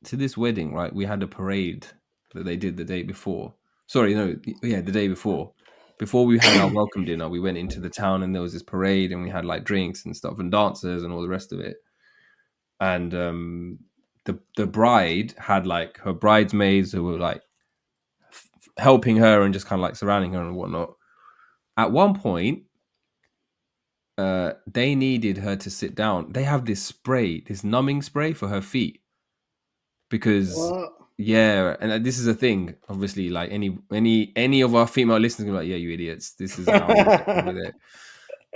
to this wedding, right? We had a parade that they did the day before. Sorry, no, yeah, the day before. Before we had our welcome dinner, we went into the town and there was this parade and we had like drinks and stuff and dancers and all the rest of it. And the bride had like her bridesmaids who were like helping her and just kind of like surrounding her and whatnot. At one point, they needed her to sit down. They have this spray, this numbing spray for her feet, because What? yeah, and this is a thing. Obviously, like any of our female listeners gonna be like, yeah, you idiots. This is how you get with it.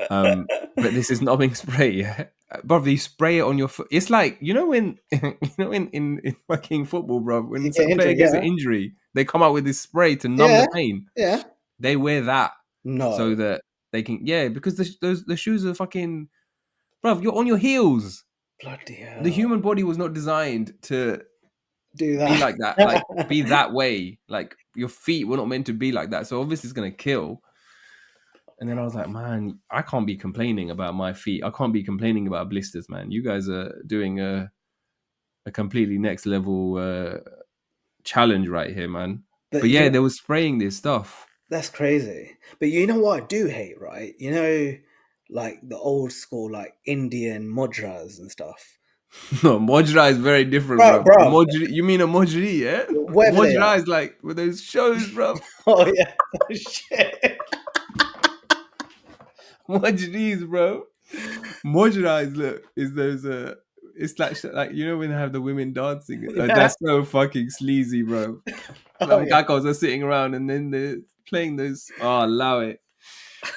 But this is numbing spray, yeah. Bro, you spray it on your foot. It's like when in fucking football, bro, when You a get player injured, gets an yeah, injury, they come out with this spray to numb the pain. yeah. They wear that No, so that they can, because the shoes are fucking, bro. You're on your heels. bloody The hell, human body was not designed to do be that. like that, like be that way. Like your feet were not meant to be like that. So obviously it's gonna kill. And then I was like, man, I can't be complaining about my feet. I can't be complaining about blisters, man. You guys are doing a completely next level challenge right here, man. But But you yeah, know, they were spraying this stuff. that's crazy. But you know what I do hate, right? You know, like the old school, like Indian mudras and stuff. No, Mojra is very different, Bro, bro. bro, Mojri, you mean a Mojri, yeah? whatever they are. Mojra is like with those shows, bro. Oh yeah, oh, shit. Mojris, bro. Mojra is look is those it's like when they have the women dancing. Yeah. That's so fucking sleazy, bro. Oh Some yeah. gakos are sitting around and then they're playing those. Oh, allow it.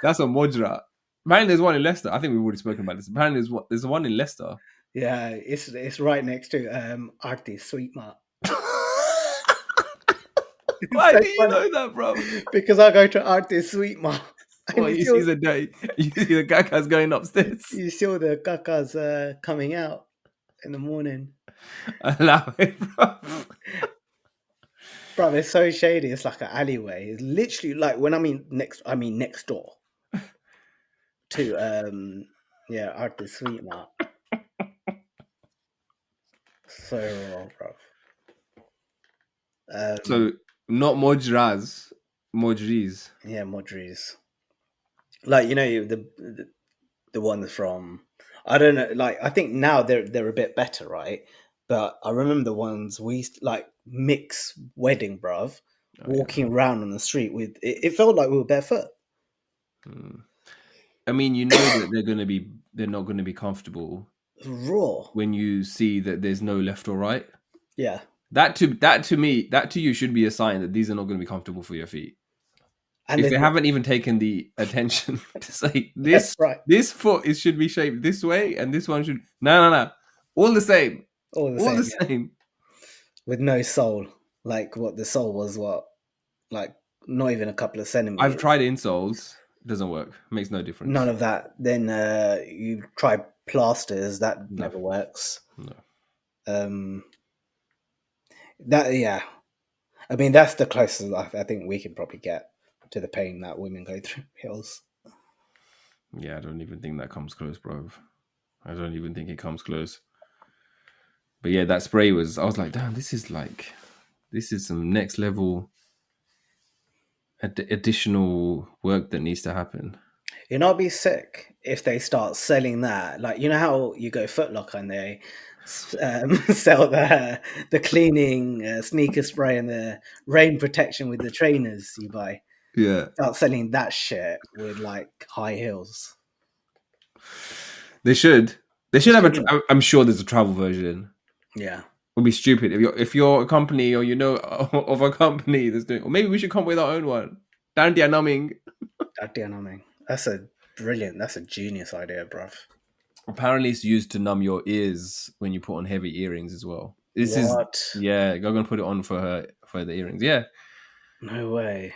That's a Mojra. Apparently, there's one in Leicester. I think we've already spoken about this. Apparently, there's one in Leicester. Yeah, it's right next to Artie Sweet Mart. It's Why so do you funny know that, bro? because I go to Artie Sweet Mart and Well, you see the day, you see the gakas going upstairs. you see all the kakas coming out in the morning. Allow it, bro. Bro, it's so shady. It's like an alleyway. It's literally like when I mean next door to Artie Sweet Mart. So wrong, bro. So not Mojras, Mojris. Yeah, Modries. Like the ones from I don't know. Like I think now they're a bit better, right? But I remember the ones we used to, like mix wedding, bruv, walking around on the street with it felt like we were barefoot. I mean, you know that they're not gonna be comfortable Raw. when you see that there's no left or right. Yeah. That to you should be a sign that these are not going to be comfortable for your feet. And If then they haven't even taken the attention to say that's right. this foot should be shaped this way and this one should no, all the same, All the same. Yeah. same. With no soul. Like what the soul was what? Like not even a couple of I've centimeters. tried insoles. It doesn't work. Makes no difference. None of that. Then you try plasters. That No. never works. No. That yeah. I mean, that's the closest I think we can probably get to the pain that women go through heels. Yeah, I don't even think that comes close, bro. I don't even think it comes close. But yeah, that spray was. I was like, damn, this is some next level additional work that needs to happen. You know, it'd be sick if they start selling that. Like, you know how you go Foot Locker and they sell the cleaning sneaker spray and the rain protection with the trainers you buy. Yeah, Start selling that shit with like high heels. they should. They should have Shouldn't. I'm sure there's a travel version. Yeah. It would be stupid if you're a company or you know of a company that's doing. Or maybe we should come up with our own one. Dandia numbing. That's a brilliant. That's a genius idea, bruv. Apparently, it's used to numb your ears when you put on heavy earrings as well. This is What? yeah. I'm gonna put it on for the earrings. Yeah. No way.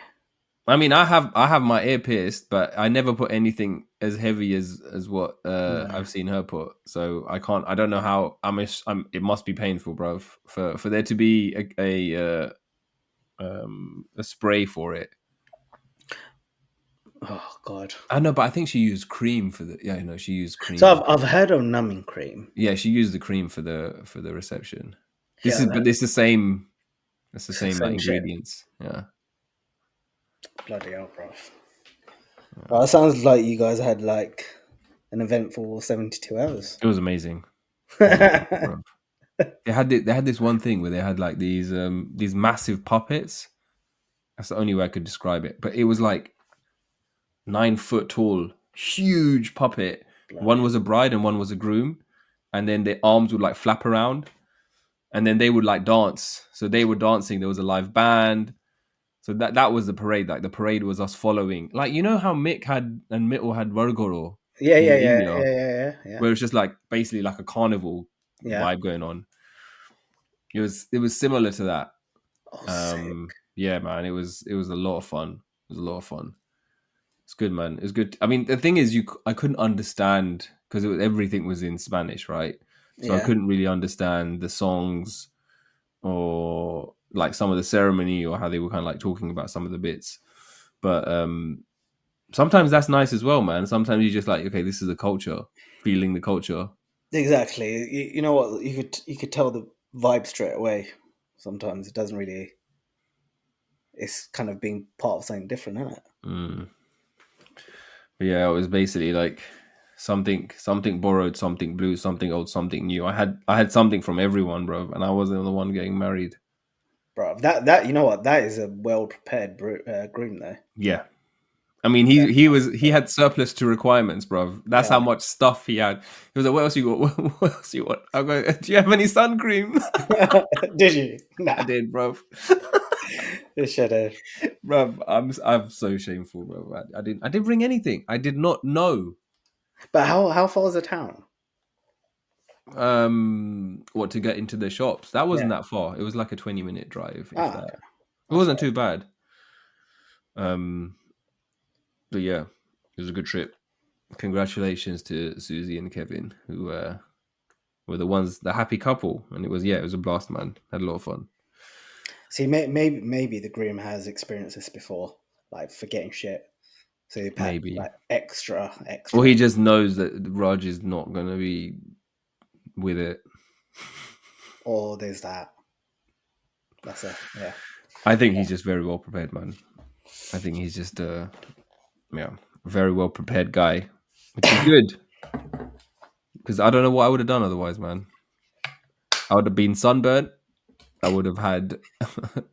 I mean, I have my ear pierced, but I never put anything as heavy as what I've seen her put. So I can't. I don't know how. It must be painful, bro, for there to be a spray for it. Oh God. I know, but I think she used cream for the. Yeah, no, she used cream. So I've heard of numbing cream. Yeah, she used the cream for the reception. Yeah, But it's the same. It's the same like shit. ingredients. Yeah. Bloody hell, bruv. Well, it sounds like you guys had like an eventful 72 hours. It was amazing. They had this one thing where they had like these massive puppets. That's the only way I could describe it. But it was like 9 foot tall, huge puppet. Bloody one was a bride and one was a groom, and then their arms would like flap around, and then they would like dance. So they were dancing. There was a live band. So that was the parade. Like the parade was us following. Like you know how Mick had and Mittel had Vargoro Yeah. India, where it's just like basically like a carnival vibe going on. It was similar to that. Sick. Yeah, man, it was a lot of fun. It was a lot of fun. It's good, man. It was good. I mean, the thing is, I couldn't understand because everything was in Spanish, right? So I couldn't really understand the songs or like some of the ceremony or how they were kind of like talking about some of the bits. But sometimes that's nice as well, man. Sometimes you're just like, okay, this is the culture, feeling the culture. Exactly. You know what? You could tell the vibe straight away. Sometimes it doesn't really. It's kind of being part of something different, isn't it? But yeah, it was basically like something borrowed, something blue, something old, something new. I had something from everyone, bro, and I wasn't the one getting married. Bro, that you know what? That is a well prepared groom, though. Yeah. I mean, he had surplus to requirements, bro. That's how much stuff he had. He was like, "What else you got? What else you want?" I go, "Do you have any sun cream?" Did you? Nah. I did, bro. You should have, bro. I'm so shameful, bro. I didn't bring anything. I did not know. But how far is the town? What to get into the shops? That wasn't that far. It was like a 20-minute drive. Okay. It wasn't too bad. But yeah, it was a good trip. Congratulations to Susie and Kevin, who were the happy couple, and it was a blast, man. Had a lot of fun. See, maybe the groom has experienced this before, like forgetting shit. So he packed like extra. Or he just knows that Raj is not gonna be with it. Or there's that. That's it. Yeah. I think he's just very well prepared, man. I think he's just a very well prepared guy, which is good. Because I don't know what I would have done otherwise, man. I would have been sunburnt. I would have had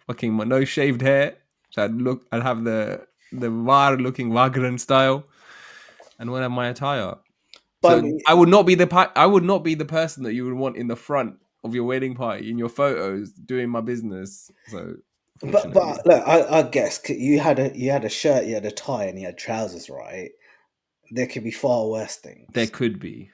fucking my no shaved hair. So I'd have the Var looking Wagran style, and would have my attire. But so I would not be the person that you would want in the front of your wedding party in your photos doing my business. So, but look, I guess you had a shirt, you had a tie, and you had trousers, right? There could be far worse things. There could be,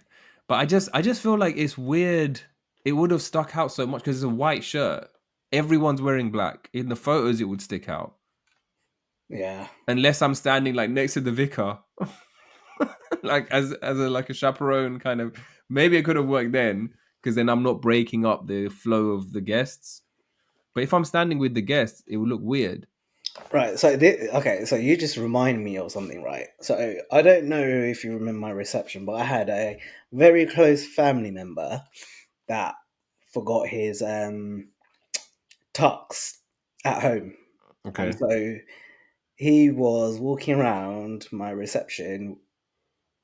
but I just feel like it's weird. It would have stuck out so much because it's a white shirt. Everyone's wearing black. In the photos, it would stick out. Yeah. unless I'm standing like next to the vicar, like as a chaperone kind of. Maybe it could have worked then because then I'm not breaking up the flow of the guests. But if I'm standing with the guests, it will look weird. Right. So okay. So you just remind me of something, right? So I don't know if you remember my reception, but I had a very close family member that forgot his tux at home, and Okay. so he was walking around my reception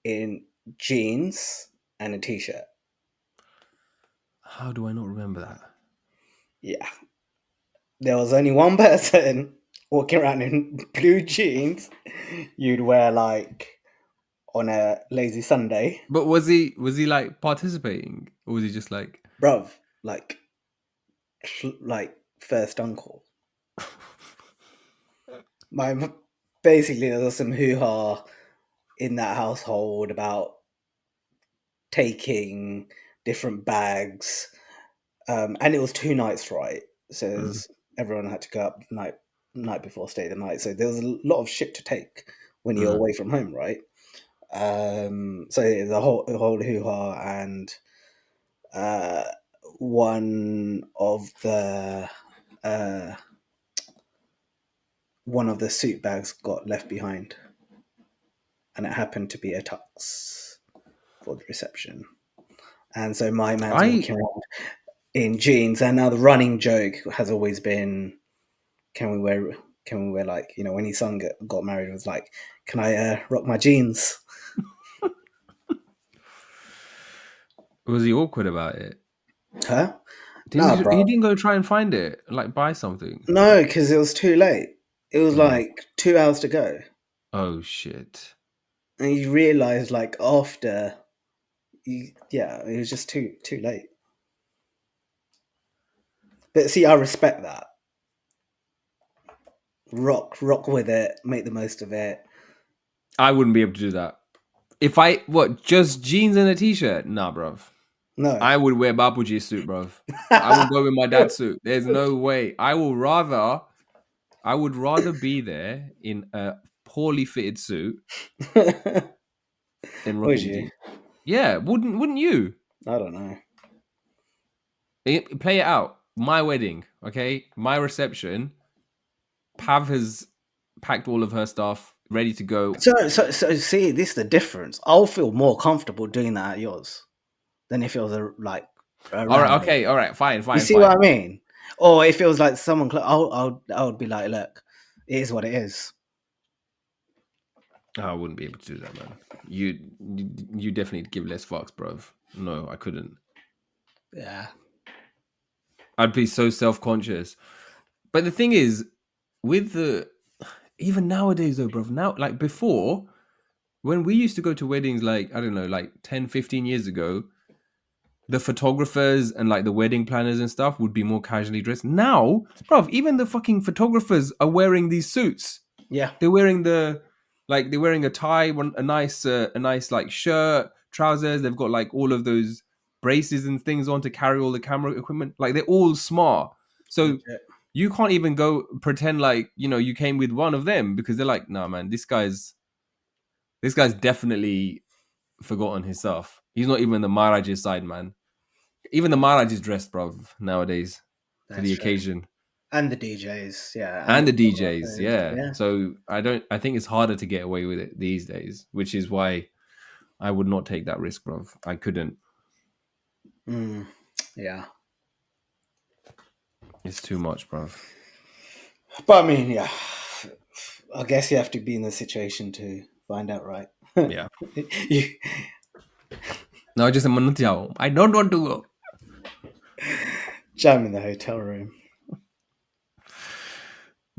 in jeans and a t-shirt. How do I not remember that? Yeah. There was only one person walking around in blue jeans you'd wear like on a lazy Sunday. But was he like participating, or was he just like? Bruv, like first uncle. My basically there was some hoo-ha in that household about taking different bags, and it was 2 nights, right? So Mm, everyone had to go up night before, stay the night. So there was a lot of shit to take when you're mm. away from home, right? So the whole hoo-ha, and uh, one of the uh, one of the suit bags got left behind, and it happened to be a tux for the reception. And so my man's I walking around in jeans, and now the running joke has always been, can we wear like, when his son got married, it was like, can I rock my jeans? Was he awkward about it? Huh? Didn't Nah, he bro. didn't go try and find it, like buy something? No, because it was too late. It was Oh, like 2 hours to go. oh shit. And you realize like after yeah, it was just too late. But see, I respect that. Rock with it, make the most of it. I wouldn't be able to do that. If I just jeans and a t-shirt? Nah, bruv. No. I would wear Babuji suit, bruv. I would go with my dad's suit. There's no way. I would rather be there in a poorly fitted suit than Would rocking you? jeans. Yeah, wouldn't you? I don't know. Play it out. My wedding, okay? My reception. Pav has packed all of her stuff, ready to go. So see, this is the difference. I'll feel more comfortable doing that at yours than if it was a All right, random. okay, all right, fine, You fine, see what fine. I mean? Or if it was like someone, I would be like, look, it is what it is. I wouldn't be able to do that, man. You definitely give less fucks, bro. No, I couldn't. Yeah. I'd be so self-conscious. But the thing is, with the even nowadays though, bro, now like before, when we used to go to weddings like, I don't know, like 10, 15 years ago, the photographers and like the wedding planners and stuff would be more casually dressed. Now, bro, even the fucking photographers are wearing these suits. Yeah. They're wearing they're wearing a tie, a nice like shirt, trousers. They've got like all of those braces and things on to carry all the camera equipment. Like they're all smart. So Legit. you can't even go pretend like you came with one of them because they're like, nah, man, this guy's definitely forgotten his stuff. He's not even the Maharaj's side, man. Even the Maharaj is dressed, bro, nowadays for That's the true. occasion. And the DJs, yeah, and And the the DJs, photographers, yeah. yeah. So I think it's harder to get away with it these days, which is why I would not take that risk, bro. I couldn't. Yeah. It's too much, bro. But I mean, yeah, I guess you have to be in the situation to find out, right? Yeah. You No, just I don't want to go. jam in the hotel room.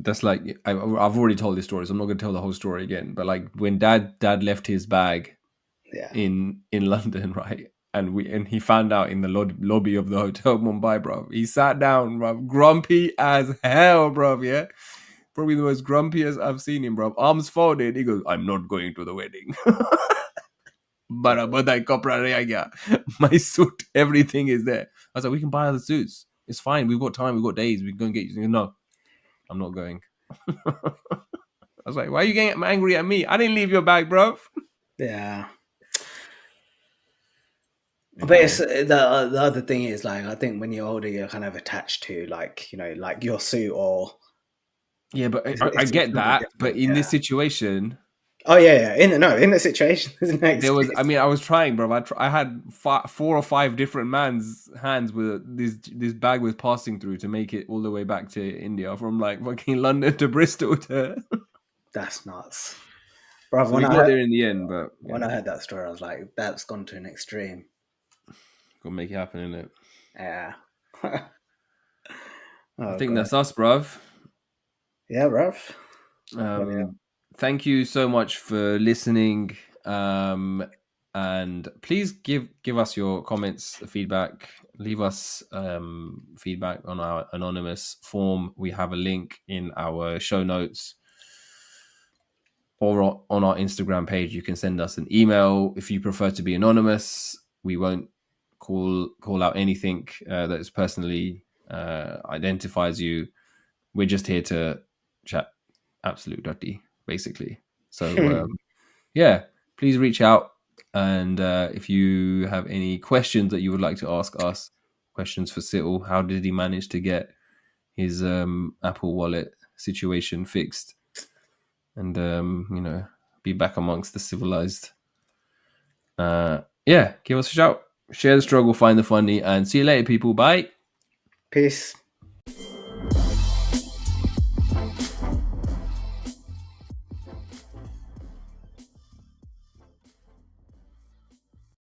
That's like I've already told this story, so I'm not going to tell the whole story again. But like when dad left his bag Yeah. in London, right? And he found out in the lobby of the hotel Mumbai, bro. He sat down, bro, grumpy as hell, bro. Yeah, probably the most grumpiest I've seen him, bro. Arms folded. He goes, "I'm not going to the wedding." But my suit, everything is there. I was like, we can buy other suits. It's fine. We've got time. We've got days. We can go and get you. No, I'm not going. was like, why are you getting angry at me? I didn't leave your bag, bro. Yeah. Yeah. But it's the other thing is, like, I think when you're older, you're kind of attached to, like, you know, like your suit, or Yeah, but I it's get something that. But different. in Yeah. this situation, Oh yeah, yeah. In the situation, there's no there was. I excuse. mean, I was trying, bro. I had 4 or 5 different man's hands with this bag was passing through to make it all the way back to India from like fucking London to Bristol to. That's nuts, bro. So we got there in the end, but When I heard that story, I was like, that's gone to an extreme. gotta make it happen, innit? Yeah. I Oh think god. that's us, bruv. Yeah, rough. Yeah. Thank you so much for listening. And please give us your comments, feedback. Leave us feedback on our anonymous form. We have a link in our show notes or on our Instagram page. You can send us an email if you prefer to be anonymous. We won't call out anything that is personally identifies you. We're just here to chat absolute dirty, basically. So yeah, please reach out, and if you have any questions that you would like to ask us, questions for Situl, how did he manage to get his Apple Wallet situation fixed, and be back amongst the civilized? Yeah, give us a shout, share the struggle, find the funny, and see you later, people. Bye. Peace.